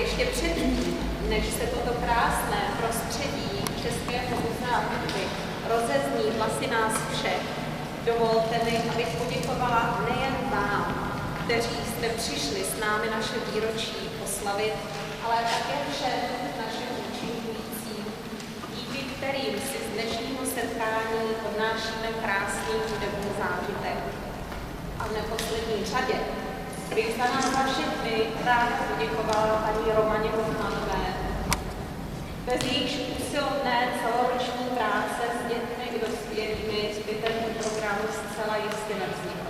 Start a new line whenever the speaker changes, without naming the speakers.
ještě předtím, než se toto krásné prostředí Českého muzea hudby rozezní hlasy nás všech, dovolte mi, abych poděkovala nejen vám, kteří jste přišli s námi naše výročí oslavit, ale také všem našim účinkujícím, díky kterým si z dnešního setkání odnášíme krásný hudební zážitek. A v neposlední řadě bych za nás za všechny ráda poděkovala paní Romaně Hofmanové. Bez jejíž usilovné celoroční práce s dětmi i dospělými by tento program zcela jistě nevznikl.